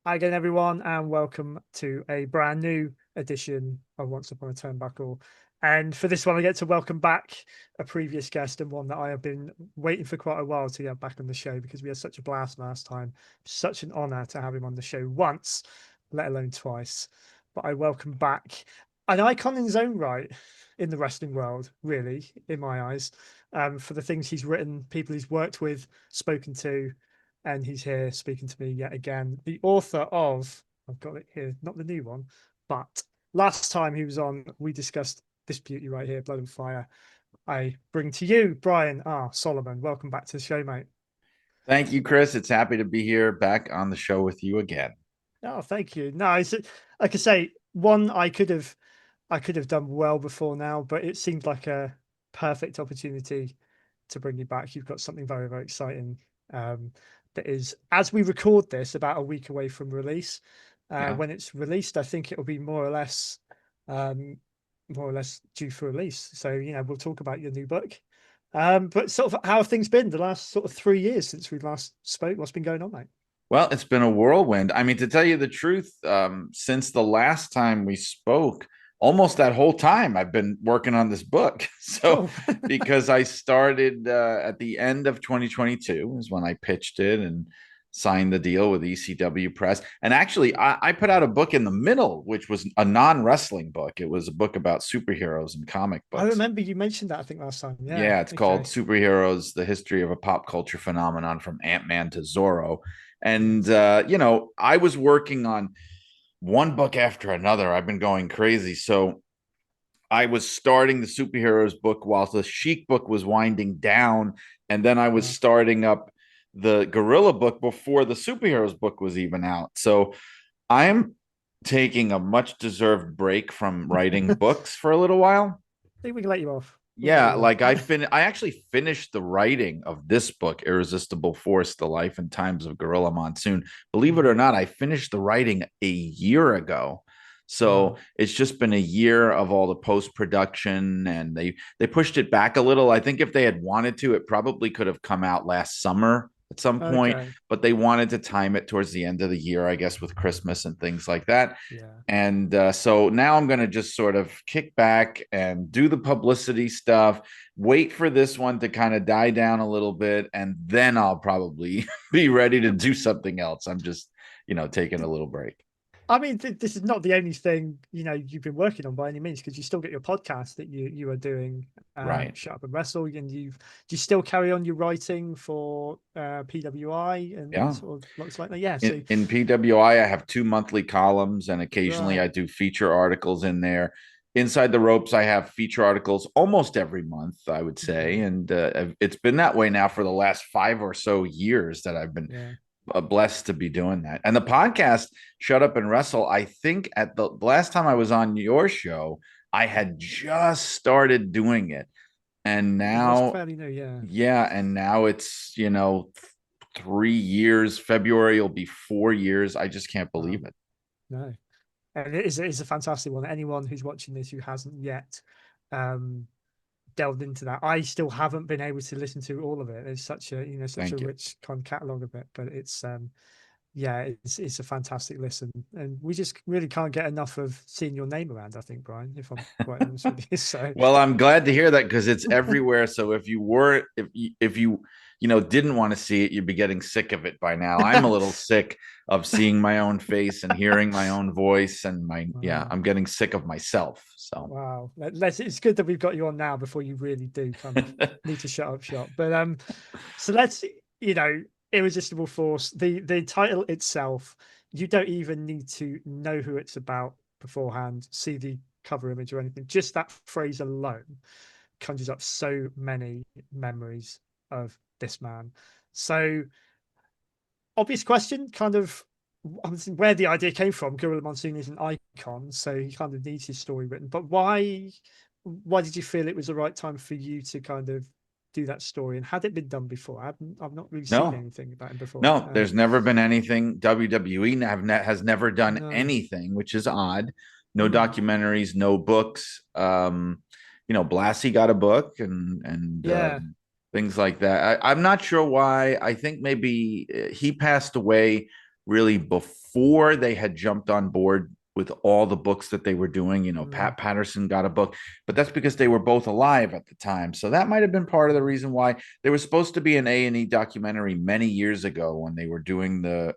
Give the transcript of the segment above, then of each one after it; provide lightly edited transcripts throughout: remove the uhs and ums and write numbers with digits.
Hi again, everyone, and welcome to a brand new edition of Once Upon a Turnbuckle. And for this one, I get to welcome back a previous guest and one that I have been waiting for quite a while to get back on the show because we had such a blast last time. Such an honor to have him on the show once, let alone twice. But I welcome back an icon in his own right in the wrestling world, really, in my eyes, for the things he's written, people he's worked with, spoken to, and he's here speaking to me yet again. The author of, I've got it here, not the new one, but last time he was on, we discussed this beauty right here, Blood and Fire. I bring to you Brian R. Solomon. Welcome back to the show, mate. Thank you, Chris. It's happy to be here back on the show with you again. Oh, thank you. No, it's like I say, one I could have done well before now, but it seemed like a perfect opportunity to bring you back. You've got something very, very exciting that is, as we record this, about a week away from release. Yeah. When it's released, I think it will be um, more or less due for release. So, we'll talk about your new book. But sort of how have things been the last sort of 3 years since we last spoke? What's been going on, mate? Well, it's been a whirlwind. I mean, to tell you the truth, since the last time we spoke, almost that whole time I've been working on this book. So, Oh, because I started at the end of 2022 is when I pitched it and signed the deal with ECW Press. And actually, I put out a book in the middle, which was a non-wrestling book. It was a book about superheroes and comic I books. remember you mentioned that, I think, last time. Yeah. Yeah, it's called Okay. Superheroes, the History of a Pop Culture Phenomenon from Ant-Man to Zorro. And, Yes. I was working on one book after another. I've been going crazy. So I was starting the superheroes book while the Chic book was winding down. And then I was Wow. starting up the Gorilla book before the superheroes book was even out. So I'm taking a much deserved break from writing I books for a little while. think we can let you off. We'll let Yeah, you off. like I actually finished the writing of this book, Irresistible Force: The Life and Times of Gorilla Monsoon. Believe it Mm. or not, I finished the writing a year ago. So Wow. it's just been a year of all the post-production, and they pushed it back a little. I think if they had wanted to, it probably could have come out last summer at some point, Okay. but they wanted to time it towards the end of the year, I guess, with Christmas and things like that. Yeah. And so now I'm going to just sort of kick back and do the publicity stuff, wait for this one to kind of die down a little bit, and then I'll probably be ready to do something else. I'm just, taking a little break. I mean, this is not the only thing you've been working on by any means, because you still get your podcast that you are doing, Right. Shut Up and Wrestle, and do you still carry on your writing for PWI and Yeah. sort of looks like that? Yeah. So In PWI, I have two monthly columns, and occasionally right. I do feature articles in there. Inside the Ropes, I have feature articles almost every month, I would say. Okay. And it's been that way now for the last 5 or so years that I've been Yeah. blessed to be doing that. And the podcast, Shut Up and Wrestle, I think at the last time I was on your show, I had just started doing it. And It was now, fairly new. Yeah. yeah, and now it's, 3 years. February will be 4 years. I just can't Wow. believe it. No. And it is a fantastic one. Anyone who's watching this who hasn't yet um, delved into that, I still haven't been able to listen to all of it. There's such a Thank you. rich kind of catalog of it, but yeah, it's a fantastic listen, and we just really can't get enough of seeing your name around. I think, Brian, if I'm quite honest with you. So, Well, I'm glad to hear that because it's everywhere. So if you didn't want to see it, you'd be getting sick of it by now. I'm a little sick of seeing my own face and hearing my own voice, and yeah, wow, I'm getting sick of myself. So wow. It's good that we've got you on now before you really do kind of need to shut up shop. But so let's you know, Irresistible Force. The title itself, you don't even need to know who it's about beforehand. See the cover image or anything. Just that phrase alone conjures up so many memories of this man. So, obvious question, kind of where the idea came from. Gorilla Monsoon is an icon, so he kind of needs his story written. But why did you feel it was the right time for you to kind of do that story? And had it been done before? I've not really seen no, anything about him before. no, there's never been anything. WWE has never done No. anything, which is odd. No Hmm. documentaries, no books. Blassie got a book and Yeah. things like that. I'm not sure why. I think maybe he passed away really before they had jumped on board with all the books that they were doing. You know, Mm, Pat Patterson got a book, but that's because they were both alive at the time. So that might have been part of the reason why there was supposed to be an A&E documentary many years ago when they were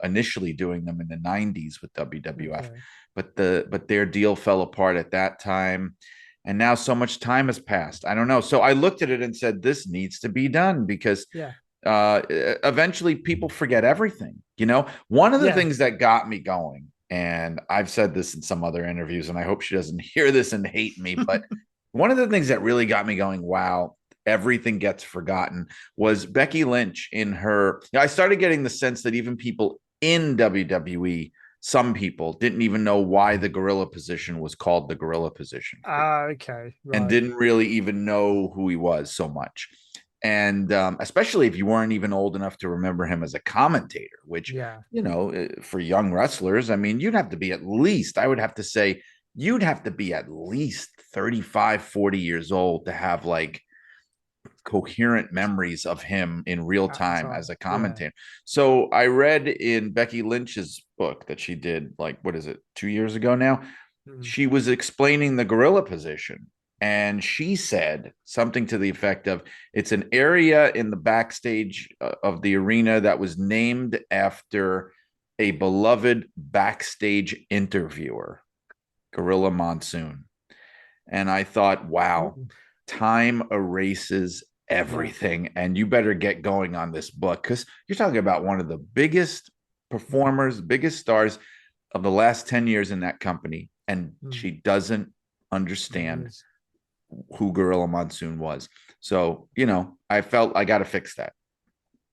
initially doing them in the 90s with WWF. okay. But their deal fell apart at that time. And now so much time has passed. I don't know. So I looked at it and said, this needs to be done because Yeah. eventually people forget everything. You know, one of the Yeah. things that got me going, and I've said this in some other interviews, and I hope she doesn't hear this and hate me, but one of the things that really got me going, wow, everything gets forgotten, was Becky Lynch in her. I started getting the sense that even people in WWE, some people didn't even know why the gorilla position was called the gorilla position Okay. and Right. didn't really even know who he was so much. And especially if you weren't even old enough to remember him as a commentator, which, Yeah. you know, for young wrestlers, I mean, you'd have to be at least, I would have to say, you'd have to be at least 35, 40 years old to have like coherent memories of him in real At the time as time. a Yeah. commentator. So I read in Becky Lynch's book that she did, like, what is it, 2 years ago now? Mm, She was explaining the gorilla position. And she said something to the effect of, it's an area in the backstage of the arena that was named after a beloved backstage interviewer, Gorilla Monsoon. And I thought, wow, mm, time erases yeah. everything. And you better get going on this book because you're talking about one of the biggest Mm, performers, biggest stars of the last 10 years in that company. And mm. she doesn't There he understand is. who Gorilla Monsoon was. So, you know, I felt I got to fix that.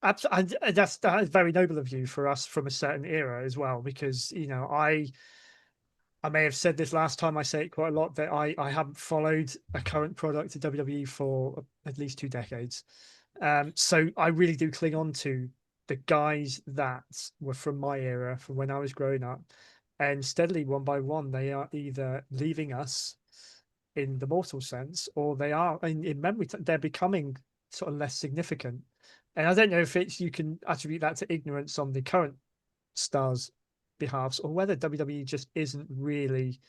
And that is very noble of you for us from a certain era as well, because I may have said this last time. I say it quite a lot that I haven't followed a current product of WWE for at least 2 decades. So I really do cling on to the guys that were from my era, from when I was growing up, and steadily, one by one, they are either leaving us in the mortal sense, or they are in memory. They're becoming sort of less significant. And I don't know if it's you can attribute that to ignorance on the current stars' behalves, or whether WWE just isn't really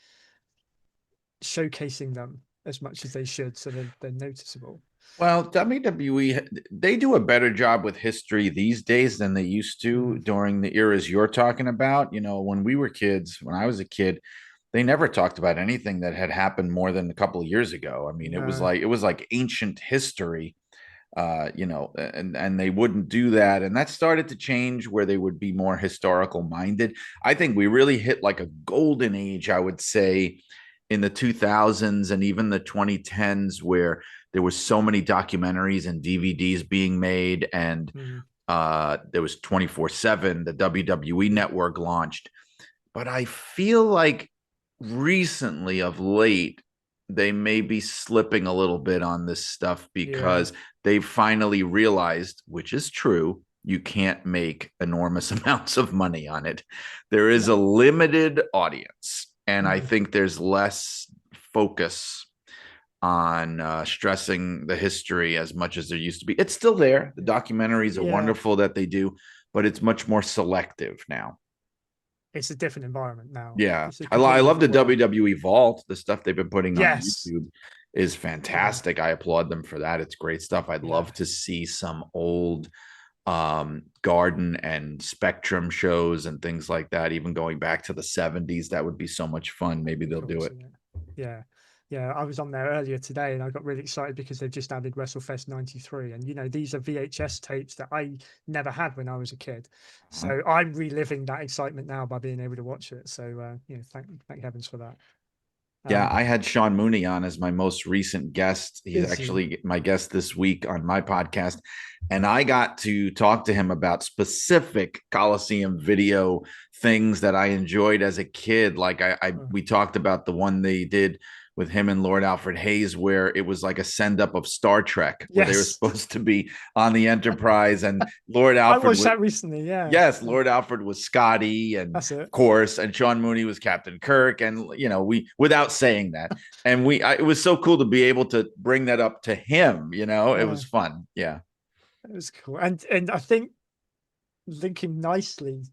showcasing them as much as they should, so they're noticeable. Well, WWE, they do a better job with history these days than they used to Mm, during the eras you're talking about. You know, when we were kids, when I was a kid, they never talked about anything that had happened more than a couple of years ago. I mean, no, it was like ancient history, you know, and they wouldn't do that. And that started to change where they would be more historical minded. I think we really hit like a golden age, I would say, in the 2000s and even the 2010s, where there was so many documentaries and DVDs being made, and mm, there was 24/7. The WWE network launched, but I feel like recently of late they may be slipping a little bit on this stuff yeah, because they've finally realized, which is true, you can't make enormous amounts of money on it. There is a no, limited audience, and I mm, think there's less focus on stressing the history as much as there used to be. It's still there. The documentaries are yeah. wonderful that they do, but it's much more selective now. It's a different environment now. Yeah, It's a I completely love the different world. WWE Vault. The stuff they've been putting on Yes, YouTube is yeah, fantastic. I applaud them for that. It's great stuff. I'd yeah, love to see some old Garden and Spectrum shows and things like that, even going back to the 70s. That would be so much fun. Maybe of they'll do course, it. yeah, yeah, yeah. I was on there earlier today, and I got really excited because they've just added WrestleFest '93, and these are VHS tapes that I never had when I was a kid. Uh-huh. So I'm reliving that excitement now by being able to watch it. So thank heavens for that. Yeah, Um, I had Sean Mooney on as my most recent guest. He's is he? actually my guest this week on my podcast. And I got to talk to him about specific Coliseum video things that I enjoyed as a kid. Like Oh, we talked about the one they did with him and Lord Alfred Hayes, where it was like a send up of Star Trek, where they were yes, supposed to be on the Enterprise, and Lord I Alfred watched was that recently. Yeah, yes, yeah, Lord Alfred was Scotty, and that's of it. course, and Sean Mooney was Captain Kirk, and you know, we without saying that, and it was so cool to be able to bring that up to him. You know, it Yeah, was fun. Yeah, it was cool, and I think linking nicely.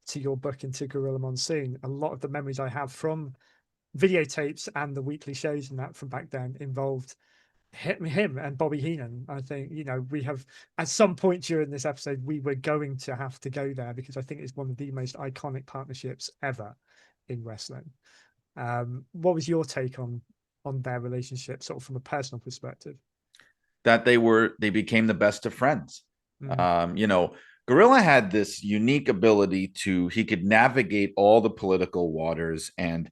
to your book and to Gorilla Monsoon, a lot of the memories I have from videotapes and the weekly shows and that from back then involved him and Bobby Heenan. I think, we have at some point during this episode, we were going to have to go there because I think it's one of the most iconic partnerships ever in wrestling. What was your take on their relationship, sort of from a personal perspective? That they became the best of friends. Mm. Gorilla had this unique ability he could navigate all the political waters and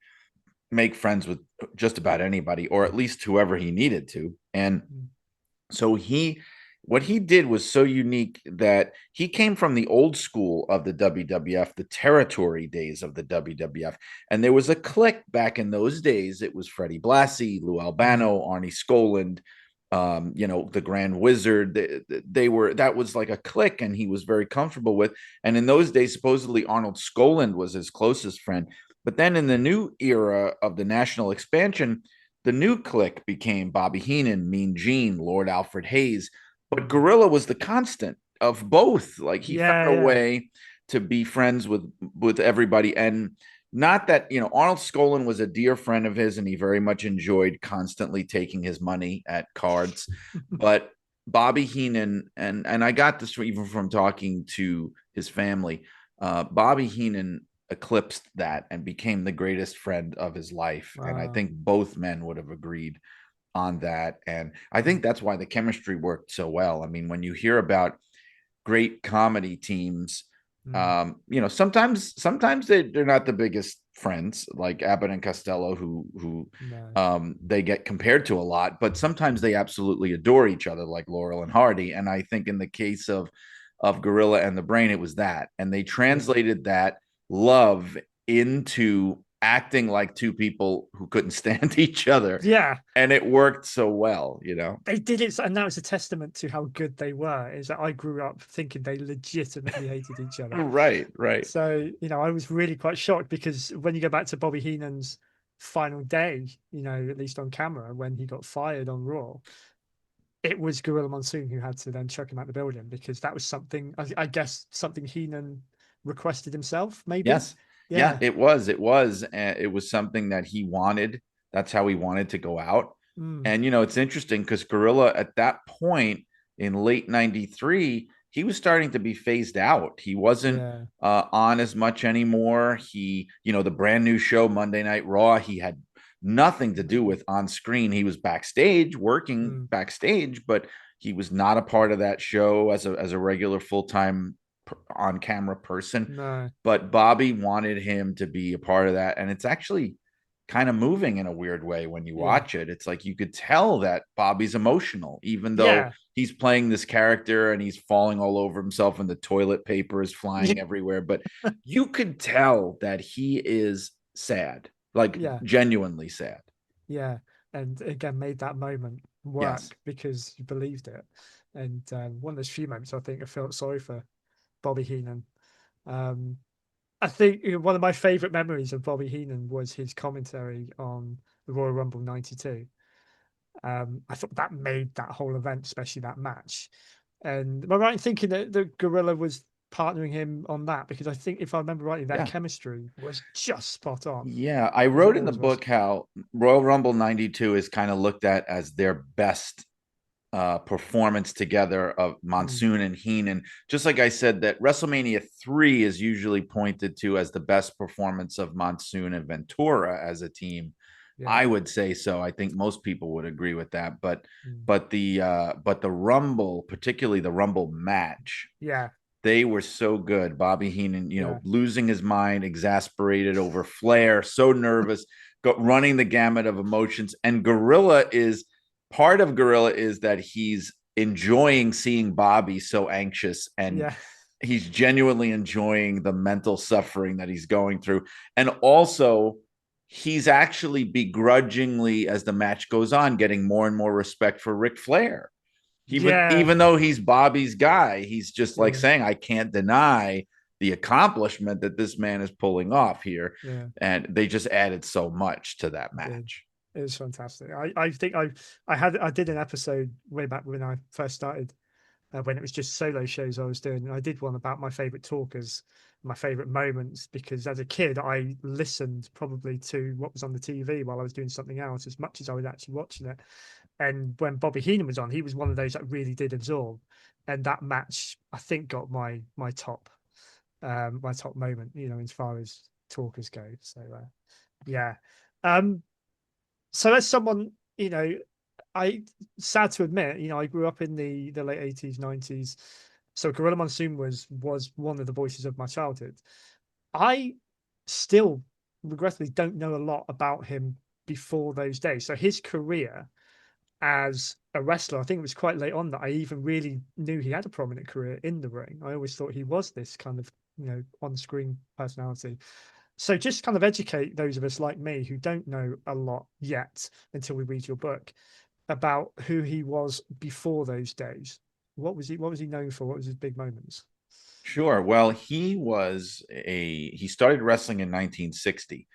make friends with just about anybody, or at least whoever he needed to. And so what he did was so unique that he came from the old school of the WWF, the territory days of the WWF. And there was a clique back in those days. It was Freddie Blassie, Lou Albano, Arnie Skoland, the Grand Wizard. That was like a clique, and he was very comfortable with. And in those days, supposedly Arnold Skoland was his closest friend. But then in the new era of the national expansion, the new clique became Bobby Heenan, Mean Gene, Lord Alfred Hayes. But Gorilla was the constant of both. Like he found a way to be friends with everybody. And not that, Arnold Skolan was a dear friend of his, and he very much enjoyed constantly taking his money at cards. But Bobby Heenan, and I got this even from talking to his family, Bobby Heenan eclipsed that and became the greatest friend of his life. Wow. And I think both men would have agreed on that. And I think that's why the chemistry worked so well. I mean, when you hear about great comedy teams, sometimes they're not the biggest friends, like Abbott and Costello, who they get compared to a lot, but sometimes they absolutely adore each other, like Laurel and Hardy. And I think in the case of Gorilla and the Brain, it was that, and they translated that love into acting like two people who couldn't stand each other. Yeah. And it worked so well, They did it, and that was a testament to how good they were. Is that I grew up thinking they legitimately hated each other. Right. So, I was really quite shocked, because when you go back to Bobby Heenan's final day, at least on camera, when he got fired on Raw, it was Gorilla Monsoon who had to then chuck him out the building, because that was something, I guess, something Heenan requested himself, maybe. Yes. Yeah, it was. It was something that he wanted. That's how he wanted to go out. And, it's interesting because Gorilla at that point in late 93, he was starting to be phased out. He wasn't on as much anymore. The brand new show, Monday Night Raw, he had nothing to do with on screen. He was backstage, working backstage, but he was not a part of that show as a regular full-time on camera person. No. But Bobby wanted him to be a part of that. And it's actually kind of moving in a weird way when you watch it. It's like you could tell that Bobby's emotional, even though he's playing this character and he's falling all over himself and the toilet paper is flying everywhere. But you could tell that he is sad, like genuinely sad. Yeah. And again, made that moment work because you believed it. And one of those few moments, I think, I felt sorry for Bobby Heenan. I think one of my favorite memories of Bobby Heenan was his commentary on the Royal Rumble '92. I thought that made that whole event, especially that match. And am I right in thinking that the Gorilla was partnering him on that? Because I think, if I remember rightly, their chemistry was just spot on. Yeah, I wrote in the book how Royal Rumble '92 is kind of looked at as their best performance together of Monsoon and Heenan. Just like I said, that WrestleMania 3 is usually pointed to as the best performance of Monsoon and Ventura as a team. I would say so. I think most people would agree with that. But the Rumble, particularly the Rumble match, they were so good. Bobby Heenan, losing his mind, exasperated over Flair, so nervous, running the gamut of emotions. And part of Gorilla is that he's enjoying seeing Bobby so anxious, and he's genuinely enjoying the mental suffering that he's going through. And also, he's actually begrudgingly, as the match goes on, getting more and more respect for Ric Flair. Even though he's Bobby's guy, he's just like saying, I can't deny the accomplishment that this man is pulling off here. And they just added so much to that match. It was fantastic. I think I did an episode way back when I first started when it was just solo shows I was doing. And I did one about my favorite talkers, my favorite moments, because as a kid, I listened probably to what was on the TV while I was doing something else as much as I was actually watching it. And when Bobby Heenan was on, he was one of those that really did absorb. And that match, I think, got my top moment, as far as talkers go. So yeah. Um, so as someone, I sad to admit, I grew up in the late 80s, 90s. So Gorilla Monsoon was one of the voices of my childhood. I still regrettably don't know a lot about him before those days. So his career as a wrestler, I think it was quite late on that I even really knew he had a prominent career in the ring. I always thought he was this kind of, on-screen personality. So just kind of educate those of us like me who don't know a lot yet until we read your book about who he was before those days. What was he known for? What was his big moments? Sure. Well, he started wrestling in 1960.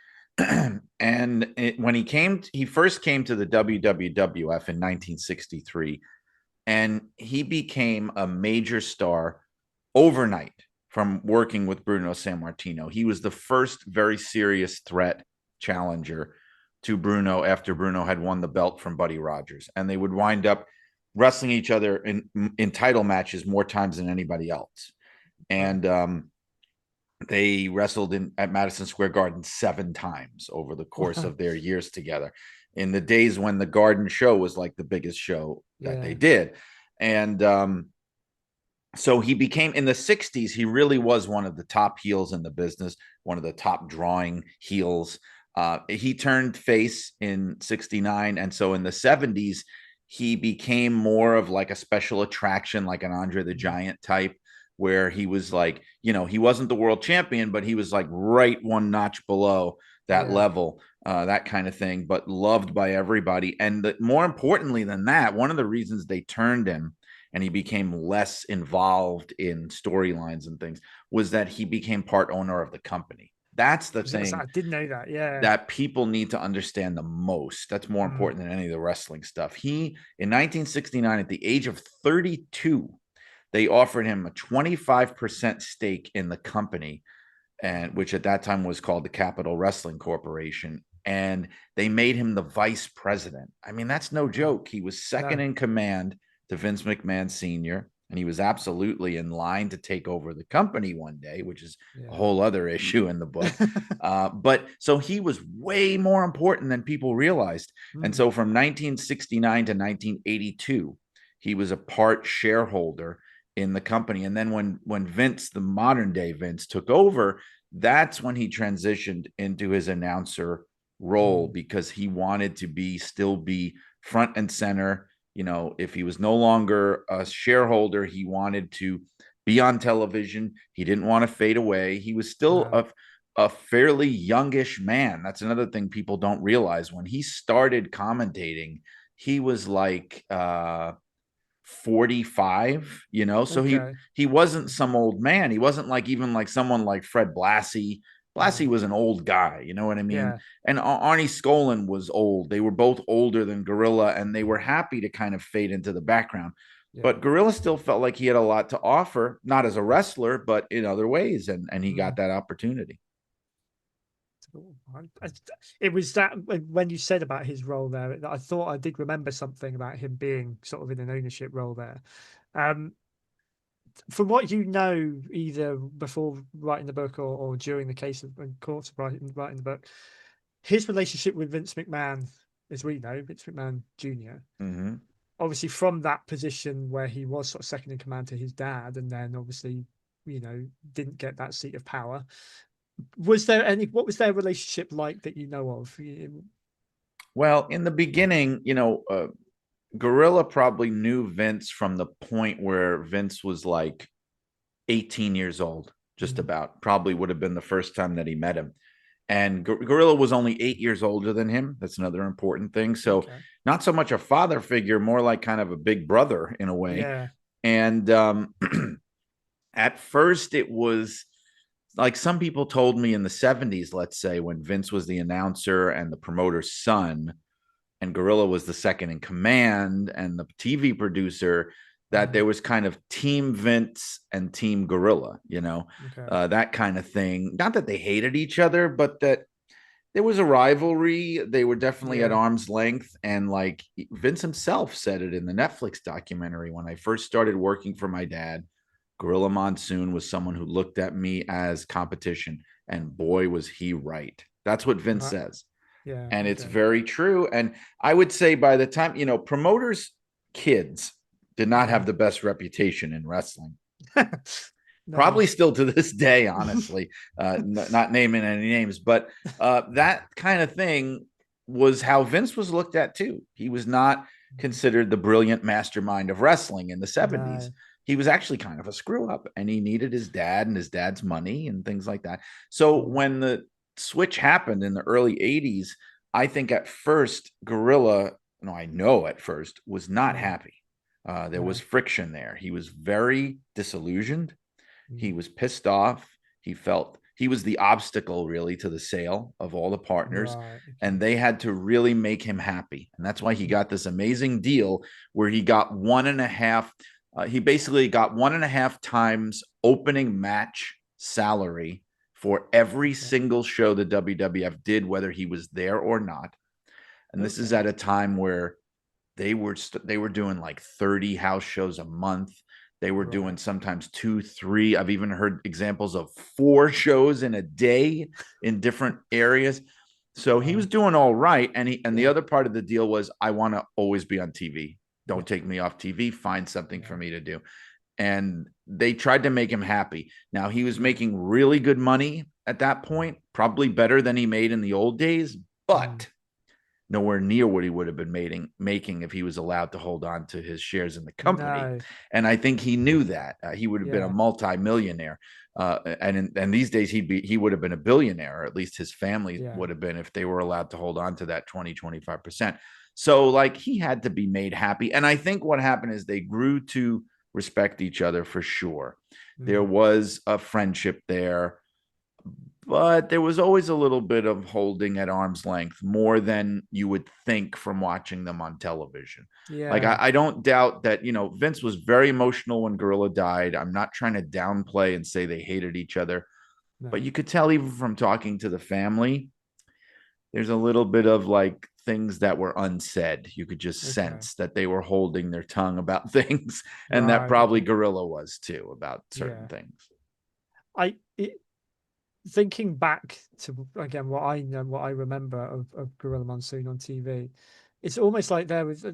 And when he first came to the WWF in 1963, and he became a major star overnight from working with Bruno Sammartino. He was the first very serious threat challenger to Bruno after Bruno had won the belt from Buddy Rogers, and they would wind up wrestling each other in title matches more times than anybody else. Wow. And they wrestled at Madison Square Garden 7 times over the course Wow. of their years together, in the days when the Garden show was like the biggest show that they Yeah. did. And so he became, in the 60s, he really was one of the top heels in the business, one of the top drawing heels. He turned face in 69. And so in the 70s, he became more of like a special attraction, like an Andre the Giant type, where he was like, he wasn't the world champion, but he was like right one notch below that Yeah. level, that kind of thing, but loved by everybody. And more importantly than that, one of the reasons they turned him and he became less involved in storylines and things was that he became part owner of the company. That's the I thing did know that. Yeah. that people need to understand the most. That's more Mm. important than any of the wrestling stuff. He, in 1969, at the age of 32, they offered him a 25% stake in the company, and which at that time was called the Capital Wrestling Corporation. And they made him the vice president. I mean, that's no Wow. joke. He was second No. in command to Vince McMahon Sr., and he was absolutely in line to take over the company one day, which is a Yeah. whole other issue in the book. But so he was way more important than people realized. And Mm. so from 1969 to 1982, he was a part shareholder in the company. And then when Vince, the modern day Vince, took over, that's when he transitioned into his announcer role, Mm. because he wanted to still be front and center. If he was no longer a shareholder, he wanted to be on television. He didn't want to fade away. He was still No. a fairly youngish man. That's another thing people don't realize. When he started commentating, he was like 45, so he Okay. he wasn't some old man. He wasn't like, even like someone like Fred Blassie. Blassie Mm. was an old guy, you know what I mean? Yeah. And Arnie Skolin was old. They were both older than Gorilla, and they were happy to kind of fade into the background. Yeah. But Gorilla still felt like he had a lot to offer, not as a wrestler, but in other ways, and he got Mm. that opportunity. It was that when you said about his role there, I thought I did remember something about him being sort of in an ownership role there. Um, from what you know, either before writing the book or during the case of course of writing the book, his relationship with Vince McMahon, as we know, Vince McMahon Jr., Mm-hmm. obviously from that position where he was sort of second in command to his dad, and then obviously, didn't get that seat of power. What was their relationship like that you know of? Well, in the beginning, Gorilla probably knew Vince from the point where Vince was like 18 years old, just Mm. about. Probably would have been the first time that he met him. And Gorilla was only 8 years older than him. That's another important thing. So, Okay. not so much a father figure, more like kind of a big brother in a way. Yeah. And at first, it was like some people told me in the 70s, let's say, when Vince was the announcer and the promoter's son, and Gorilla was the second in command and the TV producer. that there was kind of Team Vince and Team Gorilla, you know, Okay. that kind of thing. Not that they hated each other, but that there was a rivalry. They were definitely at Yeah. arm's length. And like Vince himself said it in the Netflix documentary, when I first started working for my dad, Gorilla Monsoon was someone who looked at me as competition. And boy, was he right. That's what Vince Right. says. Yeah. And it's Okay. very true. And I would say by the time, you know, promoters' kids did not have Yeah. the best reputation in wrestling. No. Probably still to this day, honestly, not naming any names, but that kind of thing was how Vince was looked at too. He was not considered the brilliant mastermind of wrestling in the 70s. No. He was actually kind of a screw up, and he needed his dad and his dad's money and things like that. So Mm. when the switch happened in the early 80s, I think at first Gorilla, no, I know at first, was not Mm. happy. There was No. friction there. He was very disillusioned. He Mm. was pissed off. He felt he was the obstacle really to the sale of all the partners. Right. And Okay. they had to really make him happy. And that's why he Mm. got this amazing deal where he got one and a half. He basically got 1.5 times opening match salary for every Okay. single show the WWF did, whether he was there or not. And this is Okay. at a time where they were doing like 30 house shows a month. They were Right. doing sometimes 2, 3. I've even heard examples of 4 shows in a day in different areas. So he was Wow. doing all right. And the Yeah. other part of the deal was, I want to always be on TV. Yeah. Don't take me off TV. Find something for Yeah. me to do. And they tried to make him happy. Now he was Mm. making really good money at that point, probably better than he made in the old days, Mm. but nowhere near what he would have been making if he was allowed to hold on to his shares in the company. No. And I think he knew that he would have been a Yeah. multi-millionaire. And these days he would have been a billionaire, or at least his family Yeah. would have been, if they were allowed to hold on to that 25%. So like he had to be made happy. And I think what happened is they grew to respect each other for sure. There Mm. was a friendship there, but there was always a little bit of holding at arm's length, more than you would think from watching them on television. Like Yeah. I don't doubt that, you know, Vince was very emotional when Gorilla died. I'm not trying to downplay and say they hated each other, but No. you could tell even from talking to the family, there's a little bit of like things that were unsaid. You could just Okay. sense that they were holding their tongue about things, and that Right. probably Okay. Gorilla was too, about certain Yeah. things. I thinking back to again what I know, what I remember of Gorilla Monsoon on TV, it's almost like there was.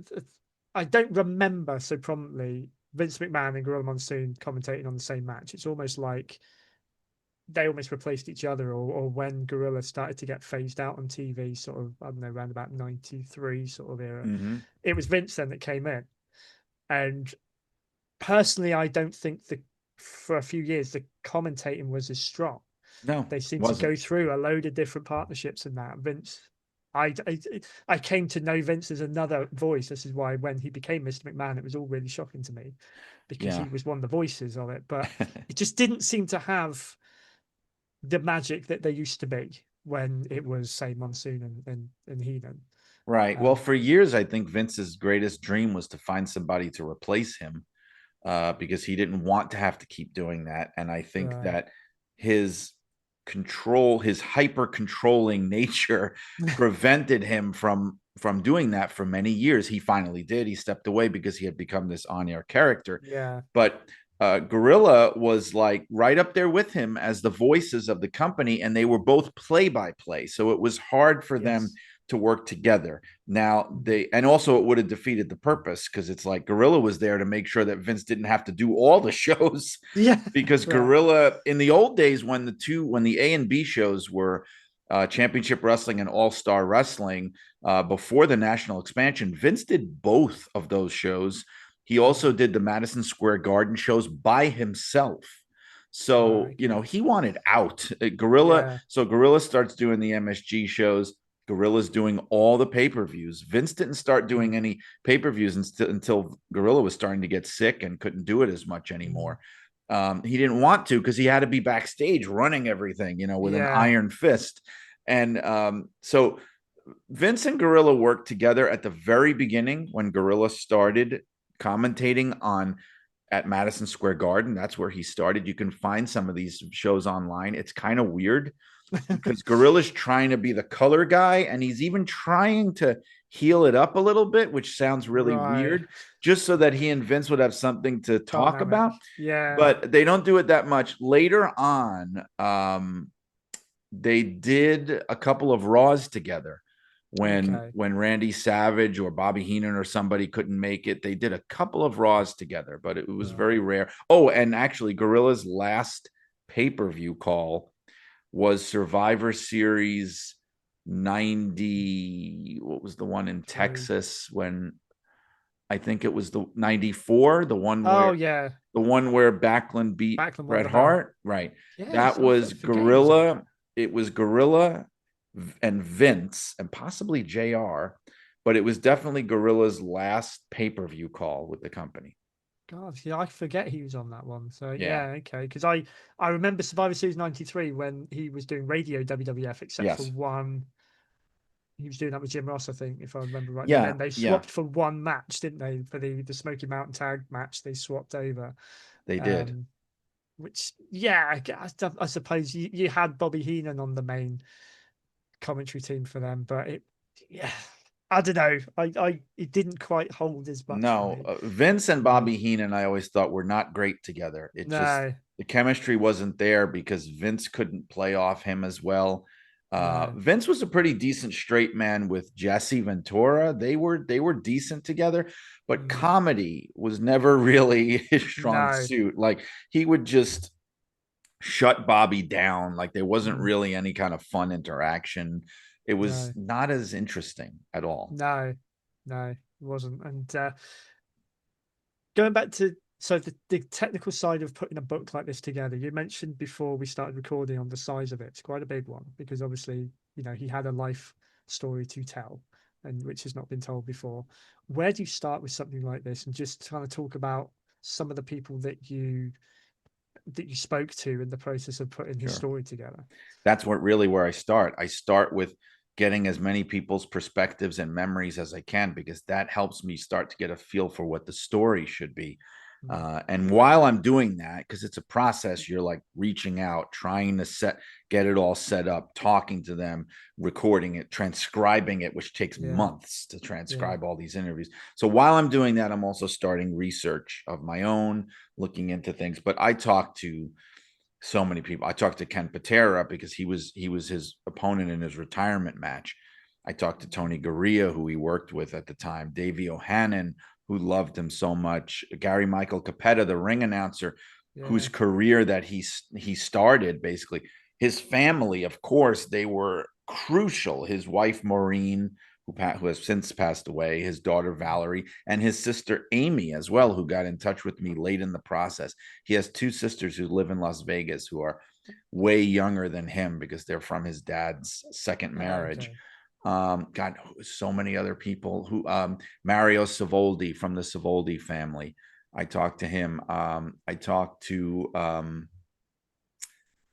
I don't remember so prominently Vince McMahon and Gorilla Monsoon commentating on the same match. It's almost like they almost replaced each other, or when Gorilla started to get phased out on TV, sort of, I don't know, around about 93 sort of era. Mm-hmm. It was Vince then that came in. And personally, I don't think for a few years the commentating was as strong. No, They seemed to wasn't. go through a load of different partnerships and that. Vince, I came to know Vince as another voice. This is why when he became Mr. McMahon, it was all really shocking to me because Yeah. he was one of the voices of it. But it just didn't seem to have the magic that they used to be when it was, say, Monsoon and Heenan. Right. Well, Um, for years, I think Vince's greatest dream was to find somebody to replace him, because he didn't want to have to keep doing that. And I think right. that his his hyper controlling nature prevented him from doing that for many years. He finally did. He stepped away because he had become this on-air character. Yeah. But Gorilla was like right up there with him as the voices of the company, and they were both play by play. So it was hard for them Yes. to work together. Now Mhm. and also it would have defeated the purpose, because it's like Gorilla was there to make sure that Vince didn't have to do all the shows, Yeah. because Right. Gorilla in the old days, when the A and B shows were Championship Wrestling and All Star Wrestling, before the national expansion, Vince did both of those shows. He also Mm. did the Madison Square Garden shows by himself. So, Right. you know, Okay. he wanted out. Yeah. Gorilla starts doing the MSG shows. Gorilla's doing all the pay-per-views. Vince didn't start doing Mm. any pay-per-views until Gorilla was starting to get sick and couldn't do it as much Mm. anymore. He didn't want to, because he had to be backstage running everything, you know, with an Yeah. iron fist. And so Vince and Gorilla worked together at the very beginning when Gorilla started commentating on at Madison Square Garden. That's where he started. You can find some of these shows online. It's kind of weird because Gorilla's trying to be the color guy, and he's even trying to heal it up a little bit, which sounds really Right. weird, just so that he and Vince would have something to talk Dynamic. about. Yeah. But they don't do it that much. Later on, they did a couple of Raws together Okay. when Randy Savage or Bobby Heenan or somebody couldn't make it. They did a couple of Raws together, but it was Right. very rare. Oh, and actually, Gorilla's last pay-per-view call was Survivor Series 90. What was the one in 3. Texas when I think it was the 94, Oh yeah. the one where Backlund beat Backlund won Bret the belt. Hart, right? Yes, That I was forget he was on Gorilla. that. It was Gorilla and Vince and possibly JR, but it was definitely Gorilla's last pay-per-view call with the company. God, yeah, I forget he was on that one. So Yeah. yeah, okay. Because I remember Survivor Series '93 when he was doing radio WWF, except for Yes. one. He was doing that with Jim Ross, I think, if I remember rightly. And Yeah. then they Yeah. swapped for one match, didn't they? For the Smoky Mountain Tag match, they swapped over. They did. Um, which yeah, I suppose you had Bobby Heenan on the main commentary team for them, but yeah, I don't know. It didn't quite hold as much for No, me. Vince and Yeah. Bobby Heenan, I always thought were not great together. It just No, the chemistry wasn't there because Vince couldn't play off him as well. no, Vince was a pretty decent straight man with Jesse Ventura. They were decent together, but mm, comedy was never really his strong no, suit. Like he would just shut Bobby down. Like there wasn't mm, really any kind of fun interaction. It was no, not as interesting at all. no, no, it wasn't. And going back to the technical side of putting a book like this together, you mentioned before we started recording on the size of it. It's quite a big one because obviously, he had a life story to tell, and which has not been told before. Where do you start with something like this, and just kind of talk about some of the people that you spoke to in the process of putting his Sure. story together? That's where I start. I start with getting as many people's perspectives and memories as I can because that helps me start to get a feel for what the story should be. Mm, And while I'm doing that, because it's a process, you're like reaching out, trying to get it all set up, talking to them, recording it, transcribing it, which takes yeah, months to yeah, transcribe all these interviews. So while I'm doing that, I'm also starting research of my own, looking into things. But I talk to so many people. I talked to Ken Patera because he was his opponent in his retirement match. I talked to Tony Gurria, who he worked with at the time, Davey O'Hannon, who loved him so much, Gary Michael Capetta, the ring announcer, whose yeah, career that he started basically. His family, of course, they were crucial. His wife Maureen, who has since passed away, his daughter Valerie, and his sister Amy as well, who got in touch with me late in the process. He has two sisters who live in Las Vegas who are way younger than him because they're from his dad's second marriage. okay, God, so many other people who Mario Savoldi from the Savoldi family. I talked to him. I talked to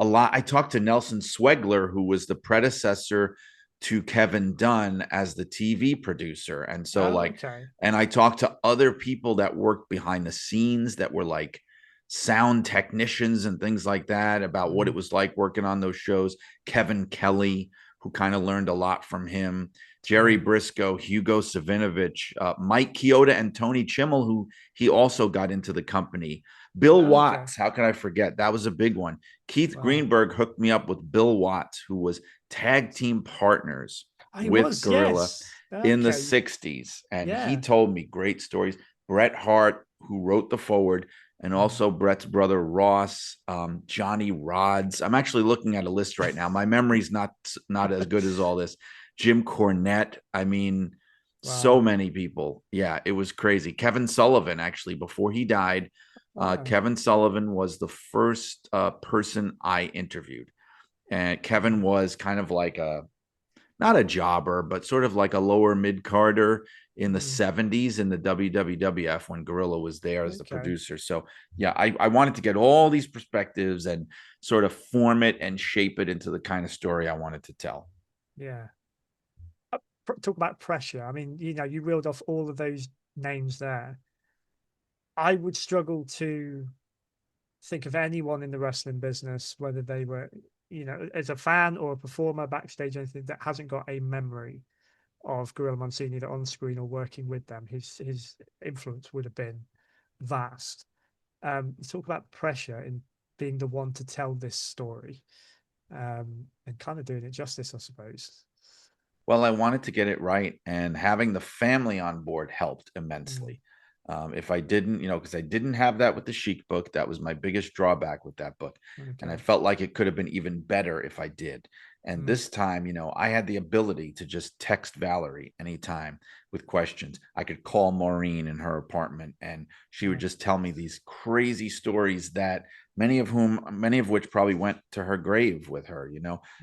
a lot. I talked to Nelson Swegler, who was the predecessor to Kevin Dunn as the TV producer. And so, oh, like, okay, and I talked to other people that worked behind the scenes that were like sound technicians and things like that about what it mm, was like working on those shows. Kevin Kelly, who kind of learned a lot from him. Jerry yeah, Briscoe, Hugo Savinovich, Mike Chioda, and Tony Chimmel, who he also got into the company. Bill okay, Watts, how could I forget? That was a big one. Keith wow. Greenberg hooked me up with Bill Watts, who was tag team partners I with was, Gorilla yes, in the okay, 60s. And he yeah, told me great stories. Bret Hart, who wrote the forward, and mm. also Bret's brother Ross, Johnny Rods. I'm actually looking at a list right now. My memory's not as good as all this. Jim Cornette. I mean, so Wow, many people. Yeah, it was crazy. Kevin Sullivan, actually, before he died, wow, Kevin Sullivan was the first person I interviewed. And Kevin mm, was kind of like not a jobber, but sort of like a lower mid carder in the mm, 70s in the WWF when Gorilla was there as the okay, producer. So, yeah, I wanted to get all these perspectives and sort of form it and shape it into the kind of story I wanted to tell. yeah. Talk about pressure. I mean, you reeled off all of those names there. I would struggle to think of anyone in the wrestling business, whether they were, as a fan or a performer backstage, anything that hasn't got a memory of Gorilla Monsoon either on screen or working with them. His influence would have been vast. Talk about pressure in being the one to tell this story, and kind of doing it justice, I suppose. Well, I wanted to get it right, and having the family on board helped Mm, immensely. If I didn't, because I didn't have that with the Sheik book, that was my biggest drawback with that book. And I okay. felt like it could have been even better if I did. And Mm, this time, I had the ability to just text Valerie anytime with questions. I could call Maureen in her apartment, and she would yeah. just tell me these crazy stories that many of which probably went to her grave with her.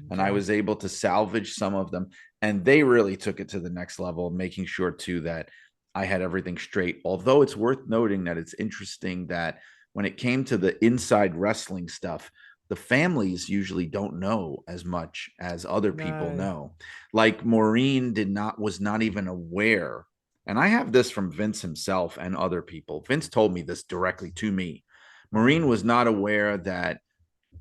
And I Okay. was able to salvage some of them, and they really took it to the next level, making sure too that I had everything straight. Although it's worth noting that it's interesting that when it came to the inside wrestling stuff, the families usually don't know as much as other people No. know. Like Maureen was not even aware. And I have this from Vince himself and other people. Vince told me this directly to me. Wow. Maureen was not aware that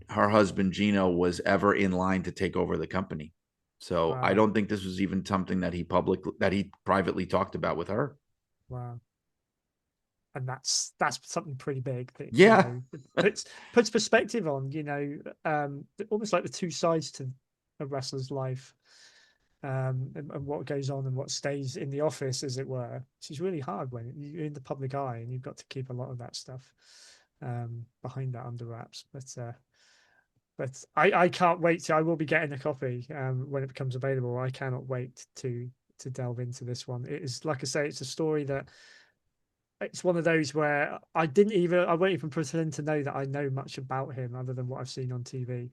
her husband Gino was ever in line to take over the company. So I Wow. don't think this was even something that he privately talked about with her. Wow. And that's something pretty big that Yeah. puts perspective on, almost like the two sides to a wrestler's life, and what goes on and what stays in the office, as it were. Which is really hard when you're in the public eye and you've got to keep a lot of that stuff behind that under wraps. But I can't wait to. I will be getting a copy when it becomes available. I cannot wait to delve into this one. It is, like I say, it's a story that it's one of those where I won't even pretend to know that I know much about him other than what I've seen on TV.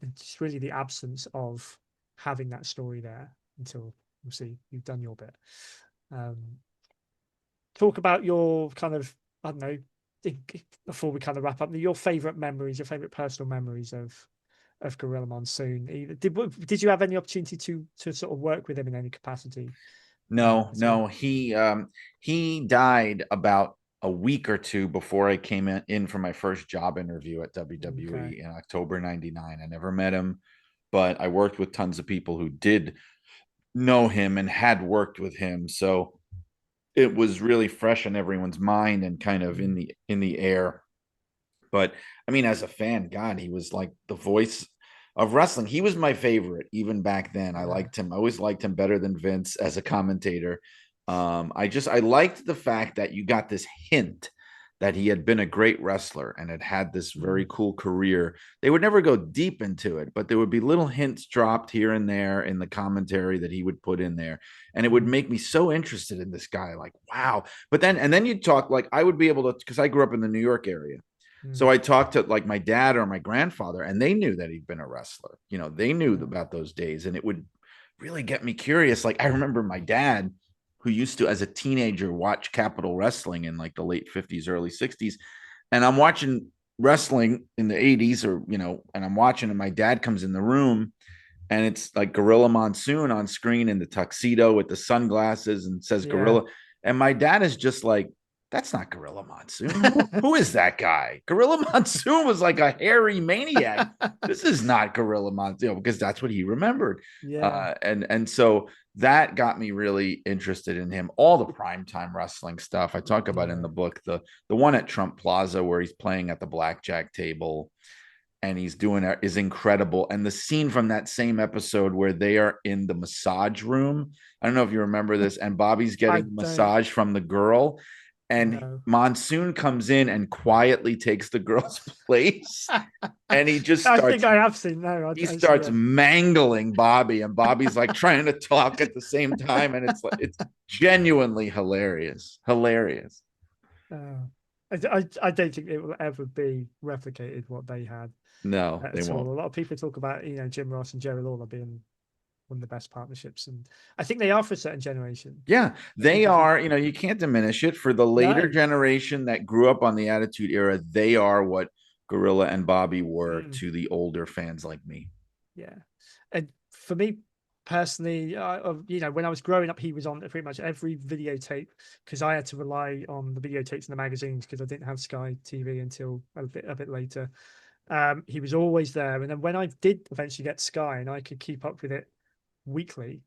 It's just really the absence of having that story there until obviously you've done your bit. Um, Talk about your kind of, I don't know, before we kind of wrap up, your favorite memories, your favorite personal memories of Gorilla Monsoon. Did you have any opportunity to sort of work with him in any capacity No, at all? no. He died about a week or two before I came in for my first job interview at Okay. WWE in October 99. I never met him, but I worked with tons of people who did know him and had worked with him. So it was really fresh in everyone's mind and kind of in Mm, the air. But I mean, as a fan, God, he was like the voice of wrestling. He was my favorite even back then. I yeah. liked him. I always liked him better than Vince as a commentator. I liked the fact that you got this hint that he had been a great wrestler and had this very Mm, cool career. They would never go deep into it, but there would be little hints dropped here and there in the commentary that he would put in there. And it would mm, make me so interested in this guy, like, wow. But then you'd talk, like, I would be able to, because I grew up in the New York area. So mm, I talked to like my dad or my grandfather, and they knew that he'd been a wrestler. They knew yeah. about those days, and it would really get me curious. Like, I remember my dad, who used to, as a teenager, watch Capital Wrestling in like the late 50s, early 60s. And I'm watching wrestling in the 80s, and I'm watching, and my dad comes in the room, and it's like Gorilla Monsoon on screen in the tuxedo with the sunglasses and says Yeah. Gorilla. And my dad is just like, that's not Gorilla Monsoon. Who is that guy? Gorilla Monsoon was like a hairy maniac. This is not Gorilla Monsoon, because that's what he remembered. Yeah. And so that got me really interested in him. All the primetime wrestling stuff I talk about in Yeah. the book, the one at Trump Plaza where he's playing at the blackjack table and he's doing it is incredible. And the scene from that same episode where they are in the massage room, I don't know if you remember this, and Bobby's I getting don't massage from the girl, and know. Monsoon comes in and quietly takes the girl's place, and he just I think starts I have seen. No, he I see starts it. mangling Bobby, and Bobby's like trying to talk at the same time, and it's genuinely hilarious, hilarious. Uh, I don't think it will ever be replicated what they had No, they at all. won't. A lot of people talk about Jim Ross and Jerry Lawler being one of the best partnerships, and I think they are for a certain generation. Yeah, I think they if you are. You can't diminish it. For the later no, generation that grew up on the Attitude Era, they are what Gorilla and Bobby were mm, to the older fans like me. yeah, and for me personally, when I was growing up, he was on pretty much every videotape because I had to rely on the videotapes and the magazines because I didn't have Sky TV until a bit later. He was always there, and then when I did eventually get Sky and I could keep up with it weekly,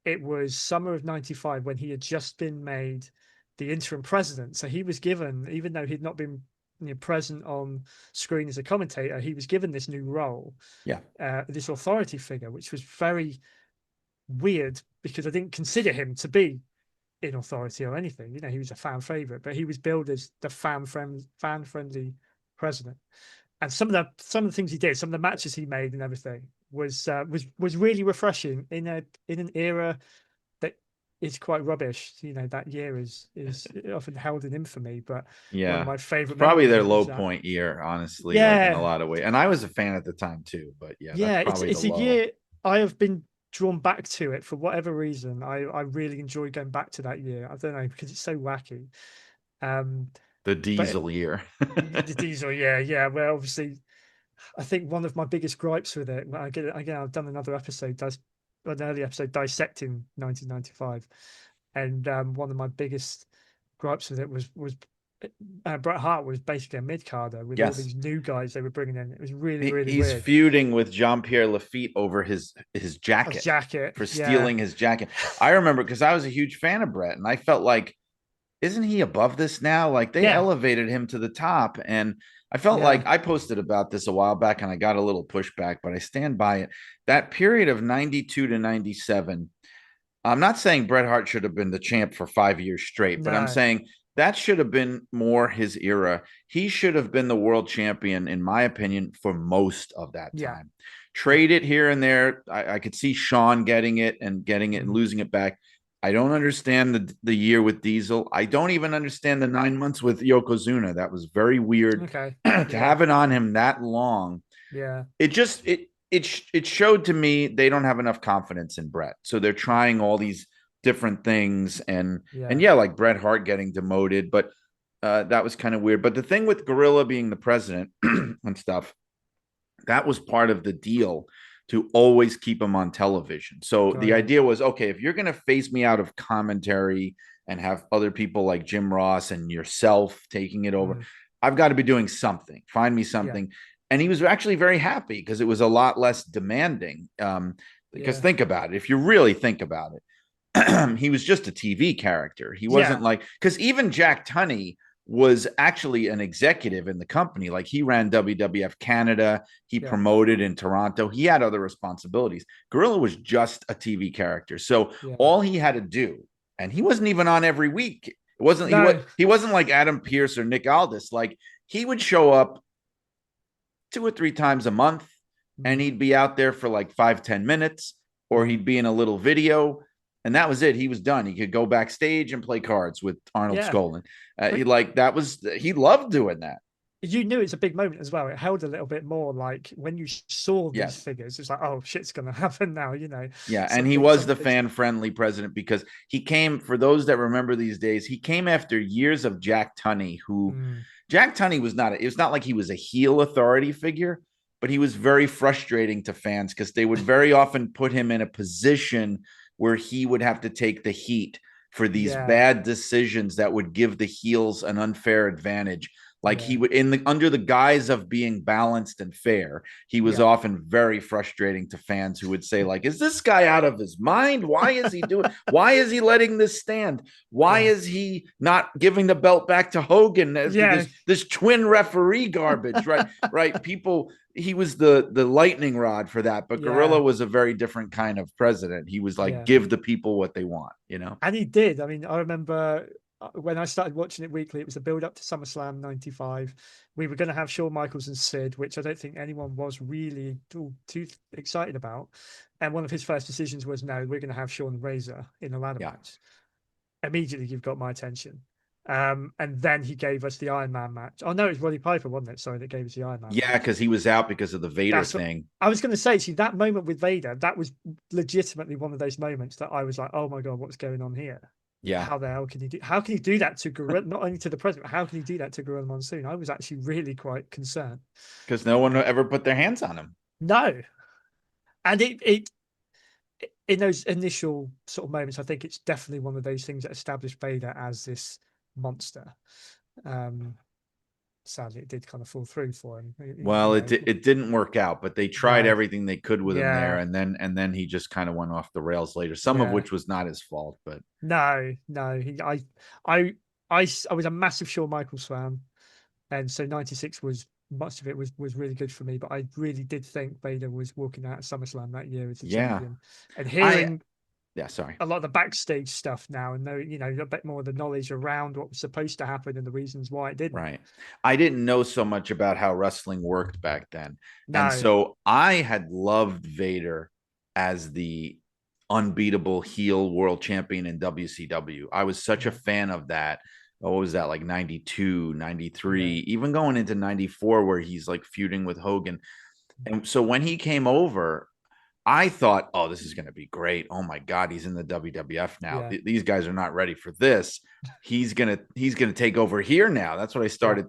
it was summer of '95 when he had just been made the interim president. So he was given, even though he'd not been present on screen as a commentator, he was given this new role, Yeah. this authority figure, which was very weird because I didn't consider him to be in authority or anything. He was a fan favorite, but he was billed as the fan friendly president. And some of the things he did, some of the matches he made, and everything was really refreshing in an era that is quite rubbish. That year is often held in infamy, but one of Yeah. my It's favorite probably memories of their him low is that. point year, honestly, like in a Yeah, lot of ways. And I was a fan at the time too, but yeah, that's yeah, it's probably the it's a low. year I have been drawn back to it for whatever reason. I really enjoy going back to that year. I don't know because it's so wacky. Um, The but Diesel year. the Diesel, yeah, yeah. Well, obviously, I think one of my biggest gripes with it. Again, I've done another episode, an early episode dissecting 1995, and one of my biggest gripes with it was Bret Hart was basically a mid carder with all Yes. these new guys they were bringing in. It was really really He's weird. feuding with Jean-Pierre Lafitte over his A jacket jacket, for yeah, stealing his jacket. I remember because I was a huge fan of Bret, and I felt like, isn't he above this now? Like they yeah, elevated him to the top. And I felt yeah, like I posted about this a while back and I got a little pushback, but I stand by it. That period of 92 to 97, I'm not saying Bret Hart should have been the champ for 5 years straight, but I'm no, saying that should have been more his era. He should have been the world champion, in my opinion, for most of that yeah, time. Trade it here and there. I could see Shawn getting it and mm, losing it back. I don't understand the year with Diesel. I don't even understand the 9 months with Yokozuna. That was very weird okay, to yeah, have it on him that long. yeah, It showed to me they don't have enough confidence in Bret, so they're trying all these different things, and yeah, yeah, like Bret Hart getting demoted, but that was kind of weird. But the thing with Gorilla being the president and stuff, that was part of the deal to always keep him on television. So got the it, idea was, okay, if you're going to phase me out of commentary and have other people like Jim Ross and yourself taking it over, mm, I've got to be doing something. Find me yeah, something. And he was actually very happy because it was a lot less demanding. Because yeah, think about it, if you really think about it, he was just a TV character. He wasn't yeah, like, because even Jack Tunney was actually an executive in the company. Like he ran WWF Canada, he yeah, promoted in Toronto, he had other responsibilities. Gorilla was just a TV character. So yeah, all he had to do, and he wasn't even on every week. It wasn't no, he wasn't like Adam Pearce or Nick Aldis. Like he would show up 2 or 3 times a month and mm, he'd be out there for like 5-10 minutes, or yeah, he'd be in a little video, and that was it. He was done. He could go backstage and play cards with Arnold yeah. Skolin. He But like that was he loved doing that. you knew it's a big moment as well. It held a little bit more like when you saw these Yes. figures, it's like, oh, shit's gonna happen now. Yeah, and he Something, was the something's. fan-friendly president because he came, for those that remember these days, he came after years of Jack Tunney, who Mm, Jack Tunney was not, it was not like he was a heel authority figure, but he was very frustrating to fans because they would very often put him in a position where he would have to take the heat for these yeah, bad decisions that would give the heels an unfair advantage. Like he yeah, would, in the under the guise of being balanced and fair, he was yeah, often very frustrating to fans who would say, like, is this guy out of his mind? Why is he doing, why is he letting this stand? Why yeah, is he not giving the belt back to Hogan after yeah, this twin referee garbage? Right, right. People, he was the lightning rod for that, but Gorilla yeah, was a very different kind of president. He was like, yeah. give the people what they want, you know? And he did. I mean, I remember when I started watching it weekly, it was the build up to SummerSlam '95. We were going to have Shawn Michaels and Sid, which I don't think anyone was really too excited about. And one of his first decisions was, no, we're going to have Shawn and Razor in a ladder Yeah. match. Immediately, you've got my attention. And then he gave us the Iron Man match. Oh no, it was Roddy Piper, wasn't it? Sorry, that gave us the Iron Man Yeah, match. because he was out because of the Vader That's what thing. I was going to say. See, that moment with Vader, that was legitimately one of those moments that I was like, "Oh my god, what's going on here? Yeah. How the hell can you do? How can you do that to Gorilla? Not only to the president, how can you do that to Gorilla Monsoon?" I was actually really quite concerned. Because no one Uh, ever put their hands on him. no, and in those initial sort of moments, I think it's definitely one of those things that established Vader as this monster. Um, Sadly, it did kind of fall through for him. Well, it didn't work out, but they tried No, everything they could with him there, yeah, and then he just kind of went off the rails later. Some of yeah, which was not his fault, but no, no. I, I was a massive Shawn Michaels fan, and so '96 was much of it was really good for me. But I really did think Vader was walking out of SummerSlam that year as the yeah, champion, and I hearing yeah, sorry. a lot of the backstage stuff now, and know a bit more of the knowledge around what was supposed to happen and the reasons why it didn't. Right. I didn't know so much about how wrestling worked back then. And No, so I had loved Vader as the unbeatable heel world champion in WCW. I was such a yeah, fan of that. What was that, like 92, yeah, 93, even going into 94, where he's like feuding with Hogan. And so when he came over, I thought, oh, this is going to be great. Oh my God, he's in the WWF now. yeah, These guys are not ready for this. He's gonna take over here now. That's what I yeah, started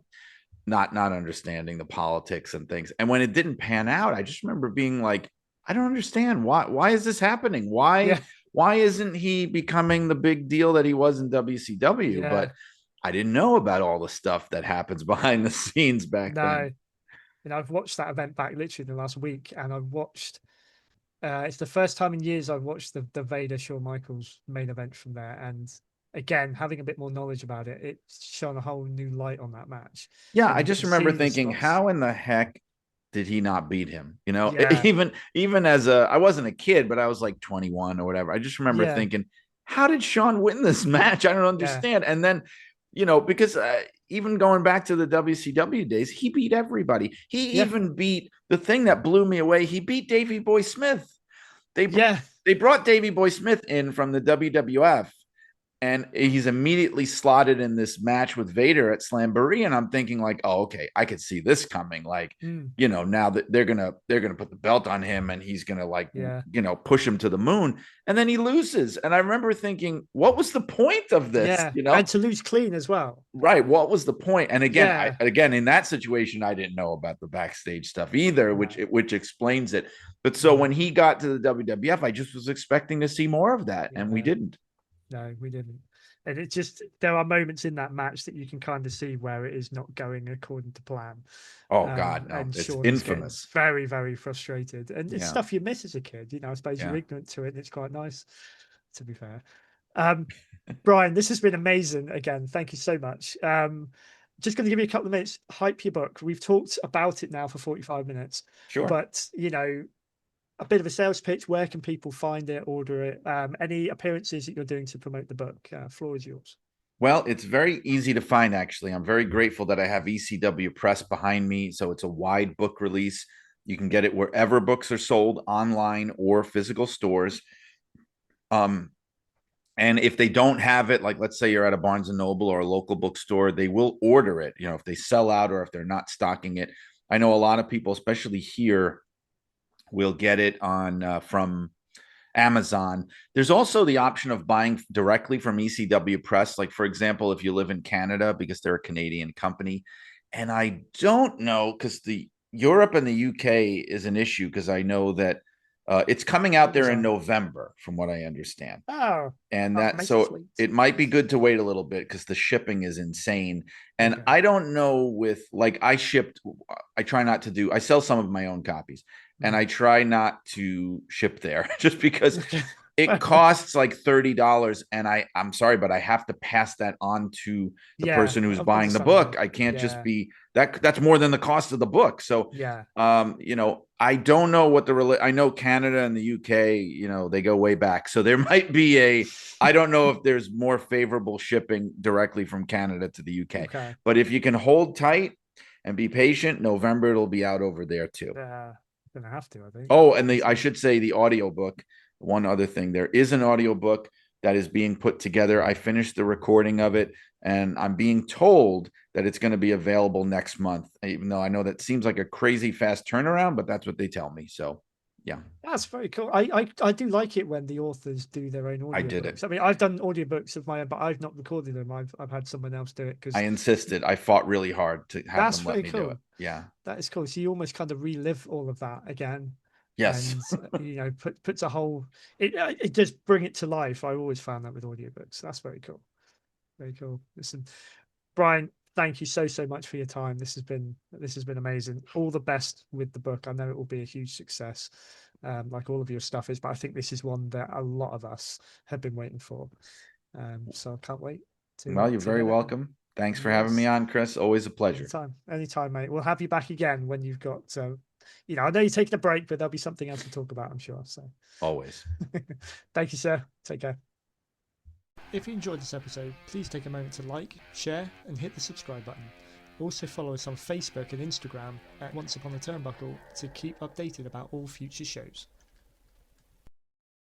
not understanding the politics and things. And when it didn't pan out, I just remember being like, I don't understand why is this happening? yeah, Why isn't he becoming the big deal that he was in WCW? yeah. But I didn't know about all the stuff that happens behind the scenes back then. No, I've watched that event back literally the last week, and I've watched. It's the first time in years I've watched the Vader Shawn Michaels main event from there, and again, having a bit more knowledge about it, it's shone a whole new light on that match, Yeah, and I you just can remember see the thinking, spots. how in the heck did he not beat him? Yeah, Even as I wasn't a kid, but I was like 21 or whatever. I just remember yeah, thinking, how did Sean win this match? I don't yeah, understand. And then, because even going back to the WCW days, he beat everybody. He yeah, even beat the thing that blew me away. He beat Davey Boy Smith. They yeah, they brought Davey Boy Smith in from the WWF, and he's immediately slotted in this match with Vader at Slamboree, and I'm thinking like, oh, okay, I could see this coming. Like, mm, now that they're gonna put the belt on him, and he's gonna like, yeah, push him to the moon, and then he loses. And I remember thinking, what was the point of this? yeah, and to lose clean as well. Right? What was the point? And again, Yeah, in that situation, I didn't know about the backstage stuff either, no, which explains it. But so mm, when he got to the WWF, I just was expecting to see more of that, and we yeah. didn't. No, we didn't. And it just there are moments in that match that you can kind of see where it is not going according to plan. Oh God, no! And It's Sean is getting infamous. very, very frustrated. And it's Yeah. stuff you miss as a kid. I suppose you're Yeah. ignorant to it and it's quite nice, to be fair. Um, Brian, this has been amazing again. Thank you so much. Just going to give you a couple of minutes, hype your book. We've talked about it now for 45 minutes, Sure. but a bit of a sales pitch. Where can people find it, order it? Any appearances that you're doing to promote the book? Floor is yours. Well, it's very easy to find, actually. I'm very grateful that I have ECW Press behind me. So it's a wide book release. You can get it wherever books are sold, online or physical stores. Um, and if they don't have it, like let's say you're at a Barnes and Noble or a local bookstore, they will order it. If they sell out or if they're not stocking it. I know a lot of people, especially here, will get it on from Amazon. There's also the option of buying directly from ECW Press. Like, for example, if you live in Canada, because they're a Canadian company. And I don't know, because the Europe and the UK is an issue, because I know that it's coming out there in Amazon. November, from what I understand. Oh, And I'll that, make it so sweet. it might be good to wait a little bit because the shipping is insane. And Okay. I don't know, with like, I try not to I sell some of my own copies, and Mm. I try not to ship there just because Okay. it costs like $30, and I'm sorry, but I have to pass that on to the Yeah, person who's buying the book. understandable. I can't just Yeah, be that's more than the cost of the book. So yeah, I don't know what I know Canada and the UK, they go way back, so there might be I don't know if there's more favorable shipping directly from Canada to the UK. okay. But if you can hold tight and be patient, November it'll be out over there too. Gonna have to, I think. Oh, and I Honestly. should say the audiobook. One other thing, there is an audiobook that is being put together. I finished the recording of it, and I'm being told that it's going to be available next month, even though I know that seems like a crazy fast turnaround, but that's what they tell me. So, yeah, That's very cool. I do like it when the authors do their own I did it. audiobooks. I mean, I've done audiobooks of my own, but I've not recorded them. I've had someone else do it I because insisted. I fought really hard to have that's them let very me do it. cool. Yeah. That is cool. So you almost kind of relive all of that again. Yes. and puts a whole it does bring it to life. I always found that with audiobooks. That's very cool. Very cool. Listen, Brian, thank you so much for your time. This has been amazing. All the best with the book. I know it will be a huge success, like all of your stuff is, but I think this is one that a lot of us have been waiting for. So I can't wait Well, you're to very get it. welcome. Thanks for having me Yes, on, Chris. Always a pleasure. anytime, mate. We'll have you back again when you've got. I know you're taking a break, but there'll be something else to talk about, I'm sure. So, Always. thank you, sir. Take care. If you enjoyed this episode, please take a moment to like, share, and hit the subscribe button. Also follow us on Facebook and Instagram at Once Upon a Turnbuckle to keep updated about all future shows.